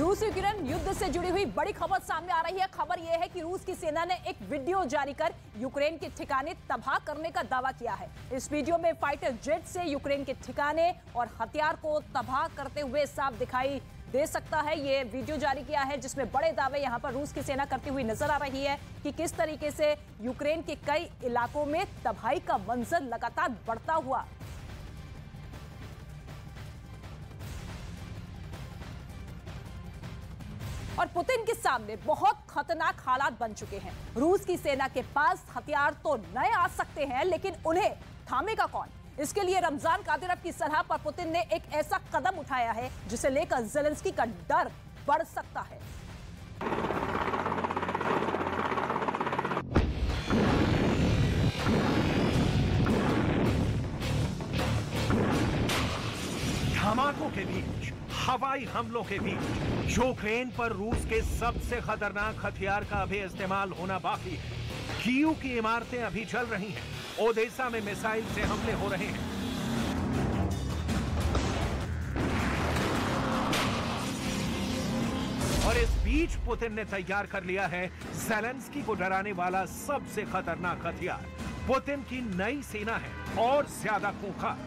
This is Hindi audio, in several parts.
रूस यूक्रेन युद्ध से जुड़ी हुई बड़ी खबर सामने आ रही है। खबर यह है कि रूस की सेना ने एक वीडियो जारी कर यूक्रेन के ठिकाने तबाह करने का दावा किया है। इस वीडियो में फाइटर जेट से यूक्रेन के ठिकाने और हथियार को तबाह करते हुए साफ दिखाई दे सकता है। ये वीडियो जारी किया है जिसमें बड़े दावे यहां पर रूस की सेना करती हुई नजर आ रही है कि किस तरीके से यूक्रेन के कई इलाकों में तबाही का मंजर लगातार बढ़ता हुआ। और पुतिन के सामने बहुत खतरनाक हालात बन चुके हैं। रूस की सेना के पास हथियार तो नए आ सकते हैं, लेकिन उन्हें थामेगा कौन? इसके लिए रमजान कादिरोव की सलाह पर पुतिन ने एक ऐसा कदम उठाया है जिसे लेकर ज़ेलेंस्की का डर बढ़ सकता है। धमाकों के बीच, हवाई हमलों के बीच यूक्रेन पर रूस के सबसे खतरनाक हथियार का अभी इस्तेमाल होना बाकी है। कीव की इमारतें अभी चल रही हैं, ओडेसा में मिसाइल से हमले हो रहे हैं। और इस बीच पुतिन ने तैयार कर लिया है ज़ेलेंस्की को डराने वाला सबसे खतरनाक हथियार। पुतिन की नई सेना है और ज्यादा खूंखार।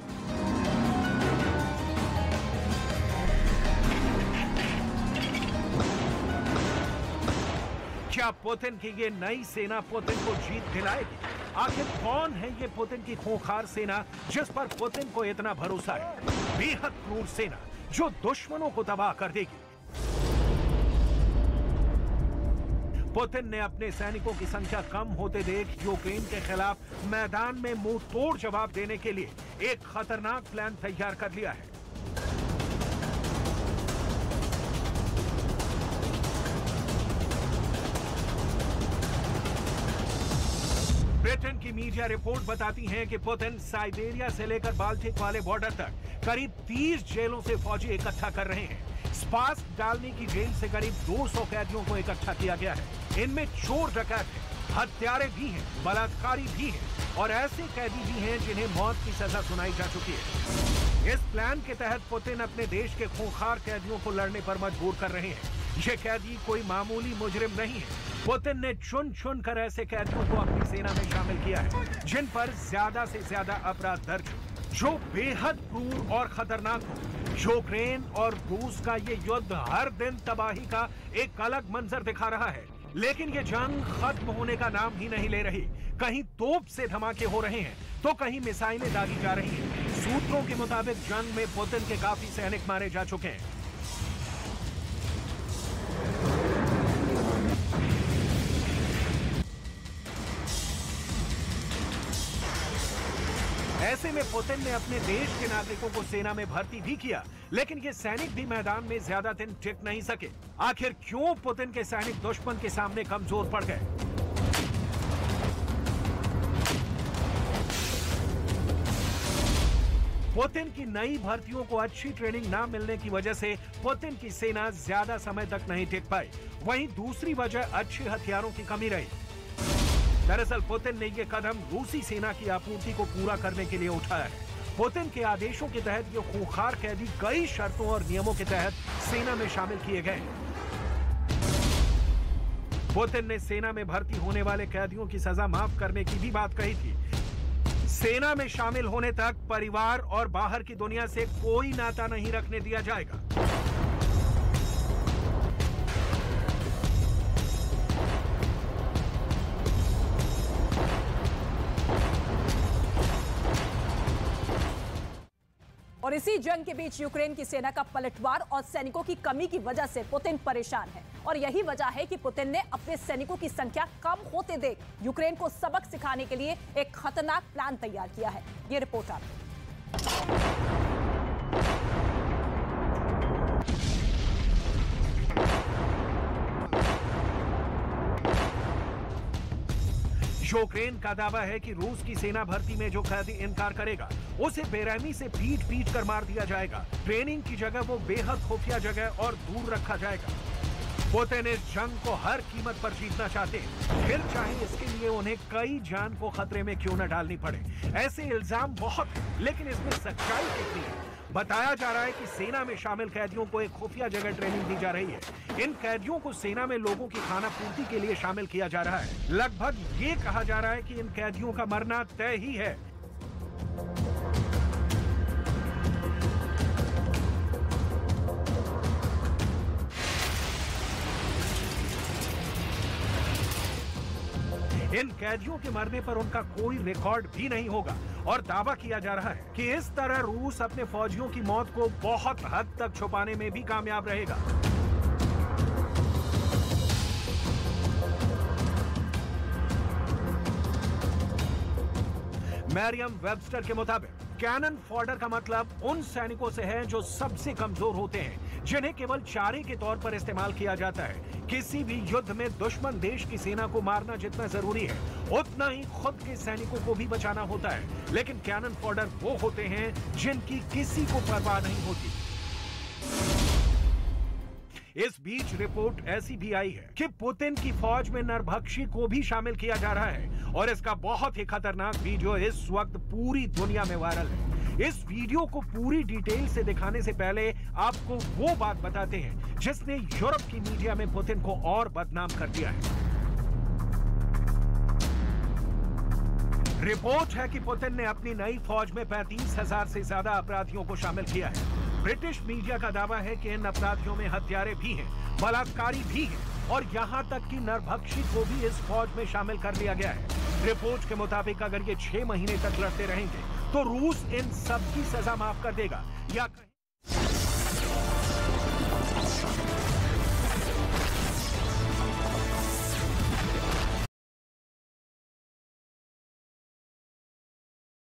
क्या पुतिन की ये नई सेना पुतिन को जीत दिलाएगी? आखिर कौन है ये पुतिन की खूंखार सेना जिस पर पुतिन को इतना भरोसा है? बेहद क्रूर सेना जो दुश्मनों को तबाह कर देगी। पुतिन ने अपने सैनिकों की संख्या कम होते देख यूक्रेन के खिलाफ मैदान में मुंह तोड़ जवाब देने के लिए एक खतरनाक प्लान तैयार कर लिया है। ब्रिटेन की मीडिया रिपोर्ट बताती है कि पुतिन साइबेरिया से लेकर बाल्टिक वाले बॉर्डर तक करीब 30 जेलों से फौजी इकट्ठा कर रहे हैं। स्पास्क डालने की जेल से करीब 200 कैदियों को इकट्ठा किया गया है। इनमें चोर डकैत हैं, हत्यारे भी हैं, बलात्कारी भी हैं और ऐसे कैदी भी हैं जिन्हें मौत की सजा सुनाई जा चुकी है। इस प्लान के तहत पुतिन अपने देश के खूंखार कैदियों को लड़ने पर मजबूर कर रहे हैं। ये कैदी कोई मामूली मुजरिम नहीं है। पुतिन ने चुन चुन कर ऐसे कैदियों को अपनी सेना में शामिल किया है जिन पर ज्यादा से ज्यादा अपराध दर्ज हो, जो बेहद क्रूर और खतरनाक हो। यूक्रेन और रूस का ये युद्ध हर दिन तबाही का एक अलग मंजर दिखा रहा है, लेकिन ये जंग खत्म होने का नाम ही नहीं ले रही। कहीं तोप से धमाके हो रहे हैं तो कहीं मिसाइलें दागी जा रही हैं। सूत्रों के मुताबिक जंग में पुतिन के काफी सैनिक मारे जा चुके हैं। ऐसे में पुतिन ने अपने देश के नागरिकों को सेना में भर्ती भी किया, लेकिन ये सैनिक भी मैदान में ज्यादा दिन टिक नहीं सके। आखिर क्यों पुतिन के सैनिक दुश्मन के सामने कमजोर पड़ गए? पुतिन की नई भर्तियों को अच्छी ट्रेनिंग ना मिलने की वजह से पुतिन की सेना ज्यादा समय तक नहीं टिक पाई। वहीं दूसरी वजह अच्छे हथियारों की कमी रही। दरअसल पुतिन ने यह कदम रूसी सेना की आपूर्ति को पूरा करने के लिए उठाया है। पुतिन के आदेशों के तहत ये खूंखार कैदी कई शर्तों और नियमों के तहत सेना में शामिल किए गए। पुतिन ने सेना में भर्ती होने वाले कैदियों की सजा माफ करने की भी बात कही थी। सेना में शामिल होने तक परिवार और बाहर की दुनिया से कोई नाता नहीं रखने दिया जाएगा। और इसी जंग के बीच यूक्रेन की सेना का पलटवार और सैनिकों की कमी की वजह से पुतिन परेशान है। और यही वजह है कि पुतिन ने अपने सैनिकों की संख्या कम होते देख यूक्रेन को सबक सिखाने के लिए एक खतरनाक प्लान तैयार किया है। ये रिपोर्ट आप यूक्रेन का दावा है कि रूस की सेना भर्ती में जो कैदी इनकार करेगा उसे बेरहमी से पीट पीट कर मार दिया जाएगा। ट्रेनिंग की जगह वो बेहद खुफिया जगह और दूर रखा जाएगा। पुतिन इस जंग को हर कीमत पर जीतना चाहते हैं, फिर चाहे इसके लिए उन्हें कई जान को खतरे में क्यों न डालनी पड़े। ऐसे इल्जाम बहुत हैं, लेकिन इसमें सच्चाई कितनी है? बताया जा रहा है कि सेना में शामिल कैदियों को एक खुफिया जगह ट्रेनिंग दी जा रही है। इन कैदियों को सेना में लोगों की खाना पूर्ति के लिए शामिल किया जा रहा है। लगभग ये कहा जा रहा है कि इन कैदियों का मरना तय ही है। इन कैदियों के मरने पर उनका कोई रिकॉर्ड भी नहीं होगा और दावा किया जा रहा है कि इस तरह रूस अपने फौजियों की मौत को बहुत हद तक छुपाने में भी कामयाब रहेगा। मैरियम वेबस्टर के मुताबिक कैनन फॉडर का मतलब उन सैनिकों से है जो सबसे कमजोर होते हैं, जिन्हें केवल चारे के तौर पर इस्तेमाल किया जाता है। किसी भी युद्ध में दुश्मन देश की सेना को मारना जितना जरूरी है, उतना ही खुद के सैनिकों को भी बचाना होता है। लेकिन कैनन फॉडर वो होते हैं जिनकी किसी को परवाह नहीं होती। इस बीच रिपोर्ट ऐसी भी आई है कि पुतिन की फौज में नरभक्षी को भी शामिल किया जा रहा है और इसका बहुत ही खतरनाक वीडियो इस वक्त पूरी दुनिया में वायरल है। इस वीडियो को पूरी डिटेल से दिखाने से पहले आपको वो बात बताते हैं जिसने यूरोप की मीडिया में पुतिन को और बदनाम कर दिया है। रिपोर्ट है कि पुतिन ने अपनी नई फौज में 35,000 से ज्यादा अपराधियों को शामिल किया है। ब्रिटिश मीडिया का दावा है कि इन अपराधियों में हत्यारे भी हैं, बलात्कारी भी हैं और यहां तक कि नरभक्षी को भी इस फौज में शामिल कर लिया गया है। रिपोर्ट के मुताबिक अगर ये 6 महीने तक लड़ते रहेंगे तो रूस इन सब की सजा माफ कर देगा या